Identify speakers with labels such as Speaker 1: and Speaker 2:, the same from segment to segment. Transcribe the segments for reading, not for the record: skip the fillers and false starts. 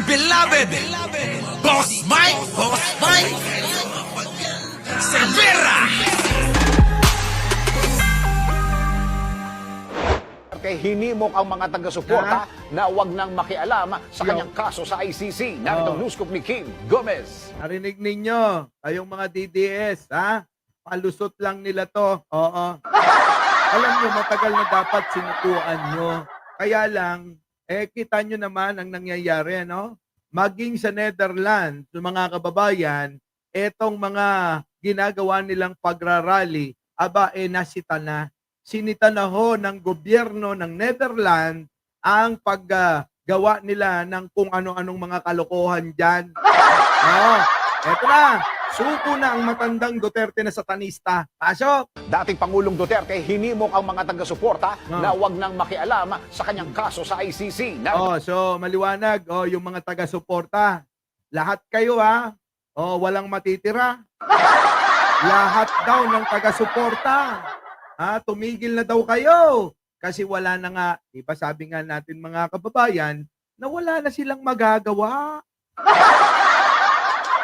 Speaker 1: dear beloved, Boss Mike, Cervera.
Speaker 2: Kay hinimok ang mga taga-suporta na huwag nang makialam sa kanyang kaso sa ICC. Narito ang news scoop ni Kim Gomez.
Speaker 3: Narinig ninyo, kayong mga DDS, ha? Palusot lang nila to. Oo. Alam nyo, matagal na dapat sinukuan nyo. Kaya lang, kita nyo naman ang nangyayari, no? Maging sa Netherlands, yung mga kababayan, etong mga ginagawa nilang pagrarally, nasita na. Sinita na ho ng gobyerno ng Netherlands ang paggawa nila ng kung ano-anong mga kalokohan dyan. Eto na. Suko na ang matandang Duterte na satanista. Pasok!
Speaker 2: Dating Pangulong Duterte hinimok ang mga taga-suporta na huwag nang makialam sa kanyang kaso sa ICC.
Speaker 3: So maliwanag, yung mga taga-suporta, lahat kayo walang matitira. Lahat daw ng taga-suporta. Tumigil na daw kayo. Kasi wala na nga, diba sabi nga natin mga kababayan, na wala na silang magagawa.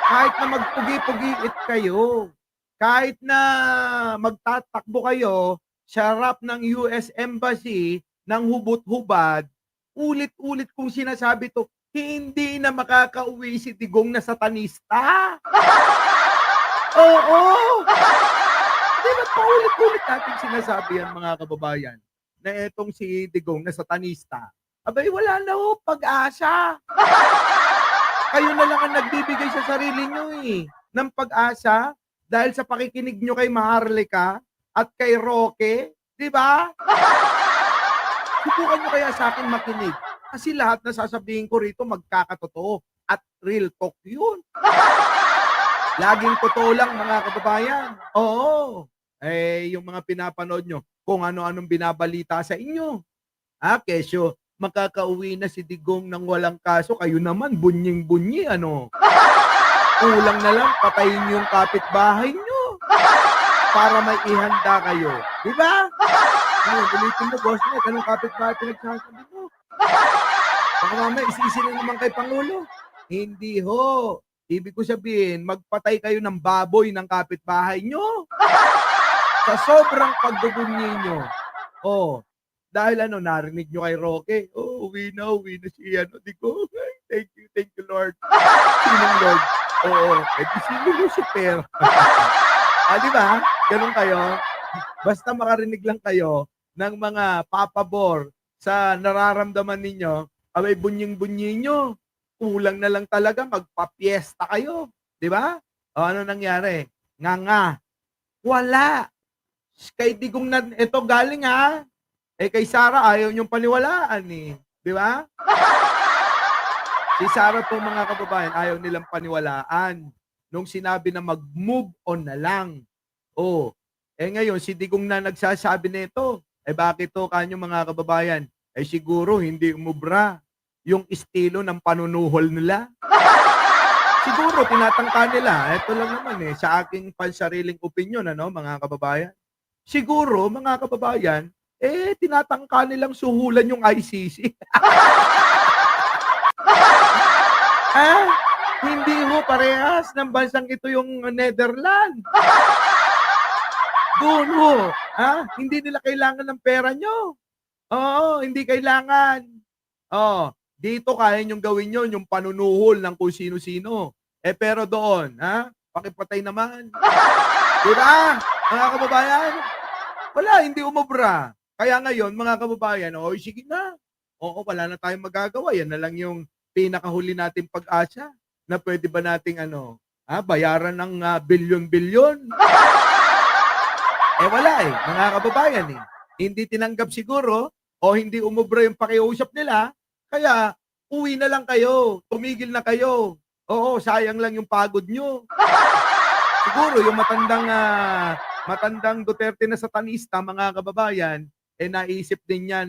Speaker 3: Kahit na magpugi-pugiit kayo, kahit na magtatakbo kayo sa harap ng US Embassy ng hubot-hubad, ulit-ulit kong sinasabi to, hindi na makakauwi si Digong na satanista. Oo! Di ba paulit-ulit natin sinasabi yan mga kababayan na etong si Digong na satanista, abay wala na pag-asa. Kayo na lang ang nagbibigay sa sarili nyo ng pag-asa dahil sa pakikinig nyo kay Maharlika at kay Roque, di ba? Subukan nyo kaya sa akin makinig kasi lahat na sasabihin ko rito magkakatotoo at real talk yun. Laging totoo lang mga kababayan. Oo. Yung mga pinapanood nyo, kung ano-anong binabalita sa inyo. Kesyo, makakauwi na si Digong ng walang kaso, kayo naman, bunying-bunyi, Kulang na lang, patayin yung kapitbahay nyo para may ihanda kayo. Di ba? Ulitin mo, boss mo, anong kapitbahay pinagsasabi mo? Baka mamaya, isisi na naman kay Pangulo. Hindi ho. Ibig ko sabihin, magpatay kayo ng baboy ng kapitbahay nyo. Sa sobrang pagbubunyi nyo. Dahil narinig nyo kay Roque, uwi na si Digong. Thank you Lord. Sinong Lord? Sino Lucifer? Di ba? Ganun kayo. Basta makarinig lang kayo ng mga papabor sa nararamdaman ninyo, abay bunying-bunyi nyo. Kulang na lang talaga, magpapiesta kayo. Di ba? Ano nangyari? Nga. Wala. Kay Digong na, ito galing kay Sara, ayaw niyong paniwalaan Di ba? Si Sara po mga kababayan, ayaw nilang paniwalaan nung sinabi na mag-move on na lang. Ngayon, si Digong na nagsasabi nito. Bakit to kanyo mga kababayan? Siguro hindi umubra yung estilo ng panunuhol nila. Siguro tinatangka nila. Ito lang naman sa aking pansariling opinion, mga kababayan. Siguro, mga kababayan, tinatangka nilang suhulan yung ICC. Hindi ho parehas ng bansang ito yung Netherlands. Doon ho, hindi nila kailangan ng pera nyo. Hindi kailangan. Dito kaya nyong gawin yun, yung panunuhol ng kung sino-sino. Pero doon, pakipatay naman. Diba, mga kababayan? Wala, hindi umubra. Kaya ngayon, mga kababayan, sige na. Wala na tayong magagawa. Yan na lang yung pinakahuli nating pag-asa na pwede ba nating bayaran ng bilyon-bilyon. Wala mga kababayan Hindi tinanggap siguro o hindi umubra yung pakiusap nila. Kaya, uwi na lang kayo. Tumigil na kayo. Sayang lang yung pagod nyo. Siguro yung matandang Duterte na satanista, mga kababayan, naisip din niya,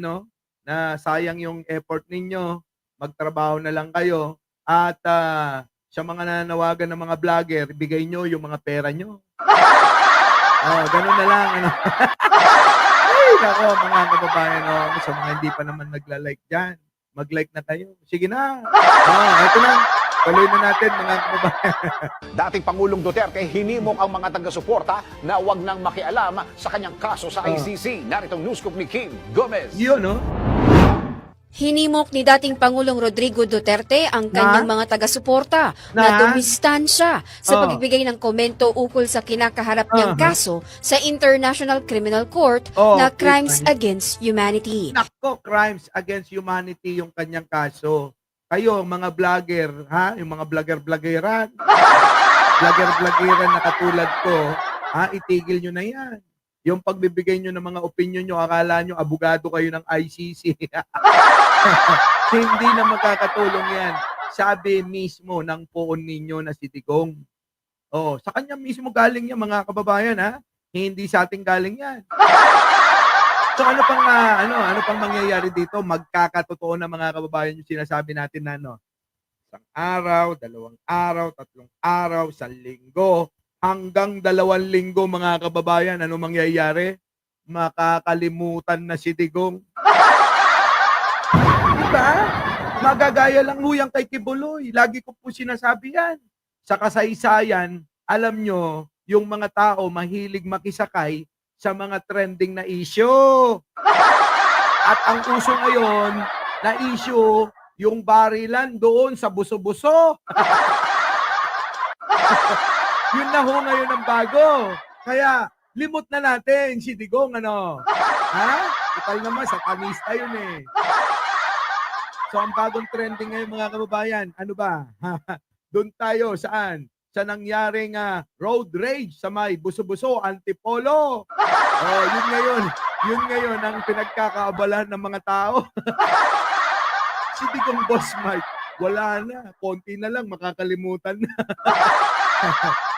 Speaker 3: na sayang yung effort ninyo, magtrabaho na lang kayo, at sa mga nananawagan ng mga vlogger, bigay nyo yung mga pera nyo. Ganun na lang, Ay, nako, mga kababayan, sa mga hindi pa naman nagla-like dyan, Mag-like na kayo. Sige na. Ito na. Tuloy na natin mga kababayan.
Speaker 2: Dating Pangulong Duterte hinimok ang mga taga-suporta na wag nang makialam sa kanyang kaso sa ICC. Narito ang news scoop ni Kim Gomez.
Speaker 3: Yun, no?
Speaker 4: Hinimok ni dating Pangulong Rodrigo Duterte ang kanyang mga taga-suporta na dumistansya sa pagbibigay ng komento ukol sa kinakaharap niyang kaso sa International Criminal Court na Crimes Against Humanity.
Speaker 3: Nako, Crimes Against Humanity yung kanyang kaso. Kayo, mga vlogger, ha? Yung mga vlogger-vloggeran. Vlogger-vloggeran na katulad ko, ha? Itigil nyo na yan. Yung pagbibigay nyo ng mga opinion nyo, akala nyo abogado kayo ng ICC. Hindi na makakatulong yan. Sabi mismo ng poon ninyo na si Digong. Sa kanya mismo galing yan, mga kababayan, ha? Hindi sa ating galing yan. So ano pang mangyayari dito? Magkakatotoo na, mga kababayan, yung sinasabi natin na isang araw, 2 araw, 3 araw, 1 linggo, hanggang 2 linggo, mga kababayan, ano mangyayari? Makakalimutan na si Digong. Diba? Magagaya lang huyang kay Kibuloy. Lagi ko po sinasabi yan. Sa kasaysayan, alam nyo, yung mga tao mahilig makisakay sa mga trending na issue. At ang uso ngayon na issue, yung barilan doon sa buso-buso. Yun na ho ngayon ang bago. Kaya, limot na natin si Digong, Ha? Total naman, satanista yun eh. So, ang bagong trending ngayon, mga kababayan, ano ba? Doon tayo, saan? Sa nangyaring road rage sa may buso-buso, Antipolo. Yun ngayon ang pinagkakaabalahan ng mga tao. Si Digong Boss Mike, wala na. Konti na lang, makakalimutan na.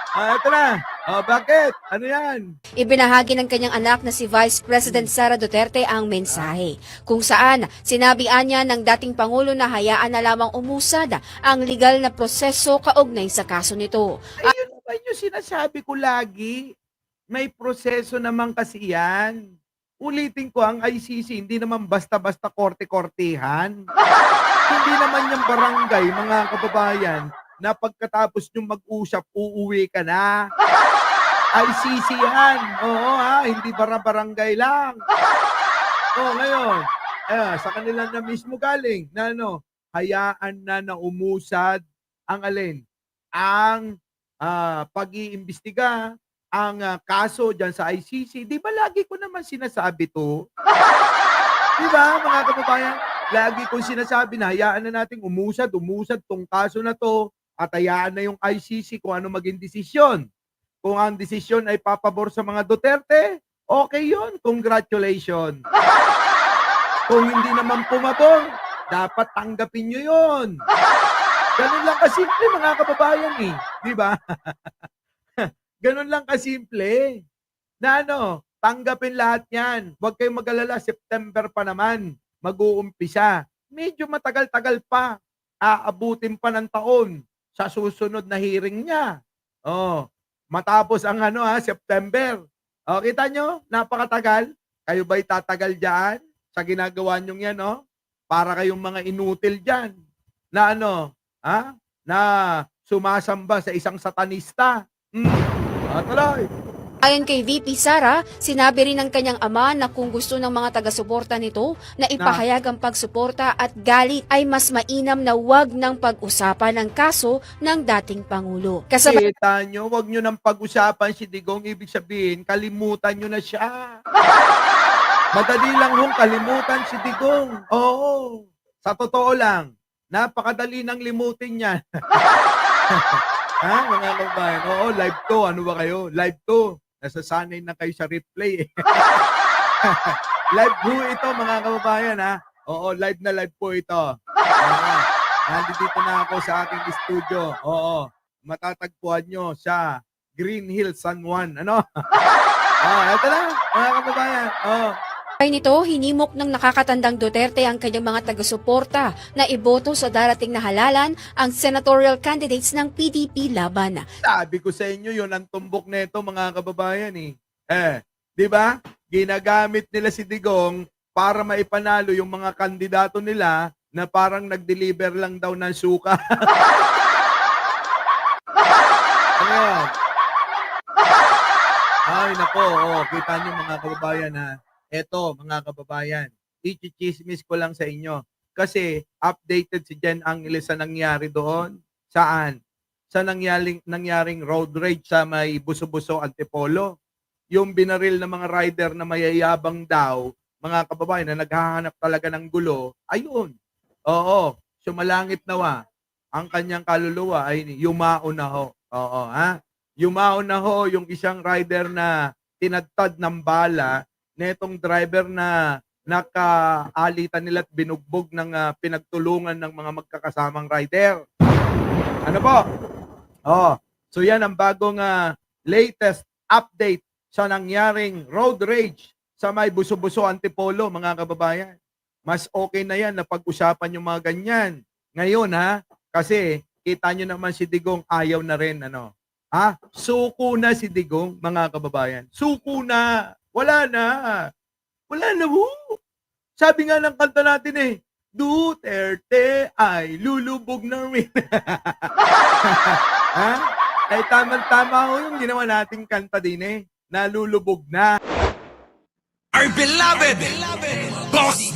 Speaker 3: Ito na. Bakit? Ano yan?
Speaker 4: Ibinahagi ng kanyang anak na si Vice President Sara Duterte ang mensahe, kung saan sinabihan niya ng dating Pangulo na hayaan na lamang umusad ang legal na proseso kaugnay sa kaso nito.
Speaker 3: Ayun naman yung sinasabi ko lagi. May proseso naman kasi yan. Ulitin ko, ang ICC, hindi naman basta-basta korte-kortehan. Hindi naman yung barangay, mga kababayan, na pagkatapos nyo mag-usap, uuwi ka na. ICC yan. Hindi barangay lang. Ngayon, sa kanila na mismo galing, na hayaan na umusad ang alin? Ang pag-iimbestiga, ang kaso dyan sa ICC. Di ba lagi ko naman sinasabi to? Di ba, mga kababayan? Lagi kong sinasabi na hayaan na natin umusad tong kaso na to at hayaan na yung ICC kung ano maging desisyon. Kung ang desisyon ay papabor sa mga Duterte, okay yun. Congratulations. Kung hindi naman pumabor, dapat tanggapin nyo yun. Ganun lang kasimple, mga kababayan eh. Di ba? Ganun lang kasimple. Na tanggapin lahat yan. Huwag kayong mag-alala, September pa naman, mag-uumpisa. Medyo matagal-tagal pa. Aabutin pa ng taon sa susunod na hearing niya. Matapos ang September. Kita nyo? Napakatagal. Kayo ba'y tatagal dyan sa ginagawa nyong yan, Para kayong mga inutil dyan. Na na sumasamba sa isang satanista. Tuloy.
Speaker 4: Ayon kay VP Sara, sinabi rin ng kanyang ama na kung gusto ng mga taga-suporta nito na ipahayag ang pagsuporta at galit ay mas mainam na wag ng pag-usapan ang kaso ng dating Pangulo. Kasabay
Speaker 3: Kita nyo, wag nyo nang pag-usapan si Digong, ibig sabihin, kalimutan nyo na siya. Madali lang hong kalimutan si Digong. Oo, sa totoo lang, napakadali nang limutin yan. Mga kabayan? Oo, live to. Ano ba kayo? Live to. Nasasanay na kayo sa replay. Live po ito, mga kababayan, Oo, live na live po ito. Nandito na ako sa aking studio. Oo, matatagpuan nyo sa Green Hills, San Juan. Ito na, mga kababayan.
Speaker 4: nito, hinimok ng nakakatandang Duterte ang kanyang mga taga-suporta na iboto sa darating na halalan ang senatorial candidates ng PDP laban.
Speaker 3: Sabi ko sa inyo, yun ang tumbok nito, mga kababayan di ba? Ginagamit nila si Digong para maipanalo yung mga kandidato nila na parang nag-deliver lang daw ng suka. Ano yan? Ay, nako. Oh, kita nyo mga kababayan ha. Eto, mga kababayan, i-chismis ko lang sa inyo. Kasi updated si Jen Angeles sa nangyari doon. Saan? Sa nangyaring road rage sa may Buso-Buso, Antipolo. Yung binaril ng mga rider na mayayabang daw, mga kababayan na naghahanap talaga ng gulo, ayun. Oo, sumalangit nawa. Ang kanyang kaluluwa ay yumao na ho. Oo, ha? Yumao na ho yung isang rider na tinadtad ng bala netong driver na nakaalitan nila at binugbog ng pinagtulungan ng mga magkakasamang rider. Ano po? Oh, so yan ang bagong latest update sa nangyaring road rage sa may Buso-Buso, Antipolo, mga kababayan. Mas okay na yan na pag-usapan yung mga ganyan. Ngayon ha, kasi kita nyo naman si Digong ayaw na rin, ano. Ha? Suko na si Digong, mga kababayan. Suko na. Wala na. Wala na ho. Sabi nga ng kanta natin eh, Duterte ay lulubog na rin. Ha? Ay tama-tama ho yung ginawa nating kanta din eh. Nalulubog na.
Speaker 1: Our beloved Boss